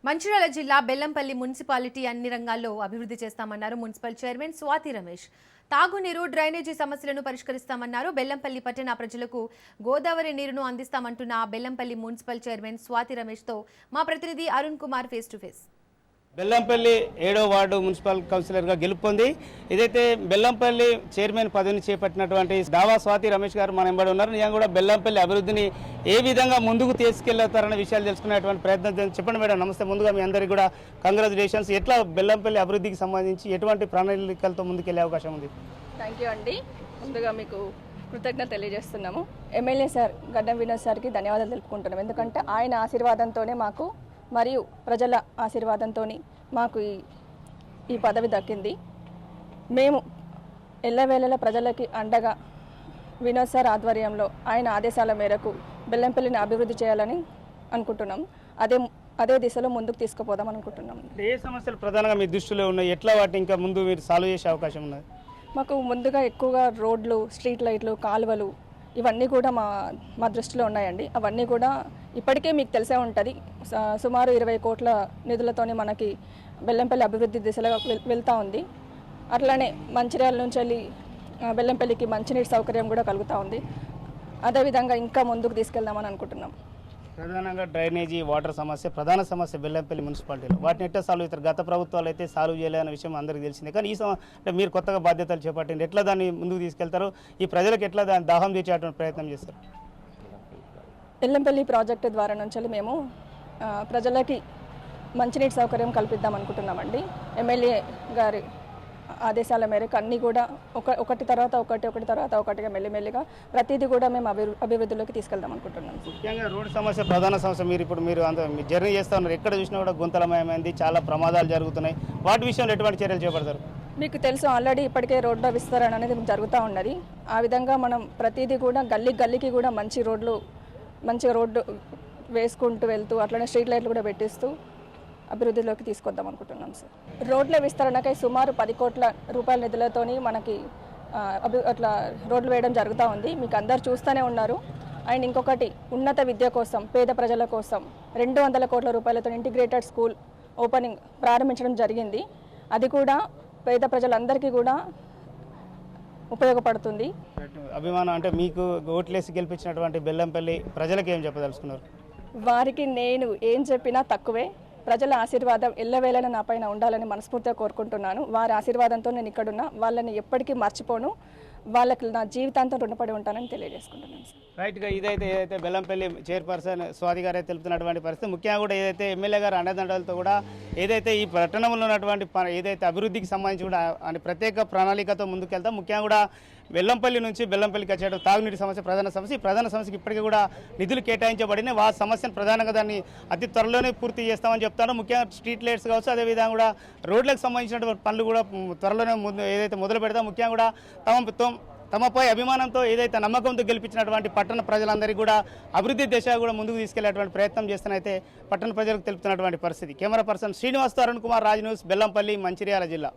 మంచిర్యాల జిల్లా బెల్లంపల్లి మున్సిపాలిటీ అన్ని రంగాల్లో అభివృద్ధి చేస్తామన్నారు మున్సిపల్ చైర్మన్ స్వాతి రమేష్. తాగునీరు, డ్రైనేజీ సమస్యలను పరిష్కరిస్తామన్నారు. బెల్లంపల్లి పట్టణ ప్రజలకు గోదావరి నీరును అందిస్తామంటున్న బెల్లంపల్లి మున్సిపల్ చైర్మన్ స్వాతి రమేష్తో మా ప్రతినిధి Arun Kumar face to face. Bellampalli 7వ వార్డు మున్సిపల్ కౌన్సిలర్గా గెలుపొంది ఇదైతే బెల్లంపల్లి చైర్మన్ పదవిని చేపట్టినటువంటి దావా స్వాతి రమేష్ గారు మన వెంబడి ఉన్నారు. నిజంగా కూడా బెల్లంపల్లి అభివృద్ధిని ఏ విధంగా ముందుకు తీసుకెళ్తారన్న విషయాలు తెలుసుకునేటువంటి ప్రయత్నం చెప్పండి మేడం. నమస్తే. ముందుగా మీ అందరికీ కూడా కంగ్రాచులేషన్స్. ఎట్లా బెల్లంపల్లి అభివృద్ధికి సంబంధించి ఎటువంటి ప్రణాళికలతో ముందుకెళ్లే అవకాశం ఉంది? థ్యాంక్ యూ అండి. ముందుగా మీకు కృతజ్ఞత తెలియజేస్తున్నాము. ఎమ్మెల్యే సార్ గడ్డం వినోద్ సార్కి ధన్యవాదాలు తెలుపుకుంటున్నాం. ఎందుకంటే ఆయన ఆశీర్వాదంతోనే మాకు మరియు ప్రజల ఆశీర్వాదంతో మాకు ఈ పదవి దక్కింది. మేము ఎల్లవేళలా ప్రజలకి అండగా వినోద్ సార్ ఆధ్వర్యంలో ఆయన ఆదేశాల మేరకు బెల్లంపల్లిని అభివృద్ధి చేయాలని అనుకుంటున్నాం. అదే దిశలో ముందుకు తీసుకుపోదాం అనుకుంటున్నాం. ఏ సమస్యలు ప్రధానంగా మీ దృష్టిలో ఉన్నాయి? ఎట్లా వాటిని ఇంకా ముందు మీరు సాల్వ్ చేసే అవకాశం ఉన్నది? మాకు ముందుగా ఎక్కువగా రోడ్లు, స్ట్రీట్ లైట్లు, కాలువలు ఇవన్నీ కూడా మా దృష్టిలో ఉన్నాయండి. అవన్నీ కూడా ఇప్పటికే మీకు తెలిసే ఉంటుంది. సుమారు 20 కోట్ల నిధులతోనే మనకి బెల్లంపల్లి అభివృద్ధి దిశలో వెళ్తూ ఉంది. అట్లానే మంచిర్యాల నుంచి వెళ్ళి బెల్లంపల్లికి మంచినీటి సౌకర్యం కూడా కలుగుతూ ఉంది. అదేవిధంగా ఇంకా ముందుకు తీసుకెళ్దామని అనుకుంటున్నాం. ప్రధానంగా డ్రైనేజీ, వాటర్ సమస్య ప్రధాన సమస్య బెల్లంపల్లి మున్సిపాలిటీలో. వాటిని ఎట్లా సాల్వ్ అవుతారు? గత ప్రభుత్వాలు అయితే సాల్వ్ చేయలేదన్న విషయం అందరికీ తెలిసిందే. కానీ అంటే మీరు కొత్తగా బాధ్యతలు చేపట్టింది, ఎట్లా దాన్ని ముందుకు తీసుకెళ్తారు? ఈ ప్రజలకు ఎట్లా దాన్ని దాహం తీర్చేటువంటి ప్రయత్నం చేస్తారు? బెల్లంపల్లి ప్రాజెక్టు ద్వారా నుంచి మేము ప్రజలకి మంచినీటి సౌకర్యం కల్పిద్దాం అనుకుంటున్నామండి. ఎమ్మెల్యే గారి ఆదేశాల మేరకు అన్నీ కూడా ఒకటి తర్వాత ఒకటిగా మెల్లిమెల్లిగా ప్రతిదీ కూడా మేము అభివృద్ధిలోకి తీసుకెళ్దాం అనుకుంటున్నాం. ముఖ్యంగా రోడ్డు సమస్య ప్రధాన సమస్య. మీరు అంత జర్నీ చేస్తూ ఉన్నారు, ఎక్కడ చూసినా కూడా గుంతలమయమైంది, చాలా ప్రమాదాలు జరుగుతున్నాయి. వాటి విషయంలో ఎటువంటి చర్యలు చేపడతారు? మీకు తెలుసు, ఆల్రెడీ ఇప్పటికే రోడ్ల విస్తరణ అనేది జరుగుతూ ఉన్నది. ఆ విధంగా మనం ప్రతిదీ కూడా గల్లీకి కూడా మంచి రోడ్డు వేసుకుంటూ వెళ్తూ అట్లనే స్ట్రీట్ లైట్లు కూడా పెట్టిస్తూ అభివృద్ధిలోకి తీసుకొద్దాం అనుకుంటున్నాం సార్. రోడ్ల విస్తరణకై సుమారు 10 కోట్ల రూపాయల నిధులతోని మనకి అట్లా రోడ్లు వేయడం జరుగుతూ ఉంది. మీకు అందరు చూస్తూనే ఉన్నారు. అండ్ ఇంకొకటి, ఉన్నత విద్య కోసం, పేద ప్రజల కోసం 200 కోట్ల రూపాయలతో ఇంటిగ్రేటెడ్ స్కూల్ ఓపెనింగ్ ప్రారంభించడం జరిగింది. అది కూడా పేద ప్రజలందరికీ కూడా ఉపయోగపడుతుంది. అభిమానం అంటే మీకు ఓట్లేసి గెలిపించినటువంటి బెల్లంపల్లి ప్రజలకు ఏం చెప్పదలుచుకున్నారు? వారికి నేను ఏం చెప్పినా తక్కువే. ప్రజల ఆశీర్వాదం ఎల్లవేళలా నా పైన ఉండాలని మనస్ఫూర్తిగా కోరుకుంటున్నాను. వారి ఆశీర్వాదంతో నేను ఇక్కడున్నా. వాళ్ళని ఎప్పటికీ మర్చిపోను. వాళ్ళకి నా జీవితాంతం రుణపడి ఉంటానని తెలియజేసుకుంటున్నాను. రైట్గా ఏదైతే బెల్లంపల్లి చైర్పర్సన్ స్వాతి గారు తెలుపుతున్నటువంటి పరిస్థితి, ముఖ్యంగా కూడా ఏదైతే ఎమ్మెల్యే గారు అండదండలతో కూడా ఏదైతే ఈ పట్టణంలో ఉన్నటువంటి ఏదైతే అభివృద్ధికి సంబంధించి కూడా ప్రత్యేక ప్రణాళికతో ముందుకెళ్తాం. ముఖ్యంగా కూడా బెల్లంపల్లి నుంచి బెల్లంపల్లికి వచ్చే తాగునీటి సమస్య ప్రధాన సమస్య. ఈ ప్రధాన సమస్యకి ఇప్పటికీ కూడా నిధులు కేటాయించబడినాయి. ఆ సమస్యను ప్రధానంగా దాన్ని అతి త్వరలోనే పూర్తి చేస్తామని చెప్తాను. ముఖ్యంగా స్ట్రీట్ లైట్స్ కావచ్చు, అదేవిధంగా కూడా రోడ్లకు సంబంధించినటువంటి పనులు కూడా త్వరలోనే ఏదైతే మొదలు పెడతాం. ముఖ్యంగా కూడా తమపై అభిమానంతో ఏదైతే నమ్మకంతో గెలిపించినటువంటి పట్టణ ప్రజలందరికీ కూడా అభివృద్ధి దిశగా కూడా ముందుకు తీసుకెళ్లేటువంటి ప్రయత్నం చేస్తున్నైతే పట్టణ ప్రజలకు తెలుపుతున్నటువంటి పరిస్థితి. కెమెరా పర్సన్ శ్రీనివాస్తో అరుణ్ కుమార్, రాజ్ న్యూస్, బెల్లంపల్లి, మంచిర్యాల జిల్లా.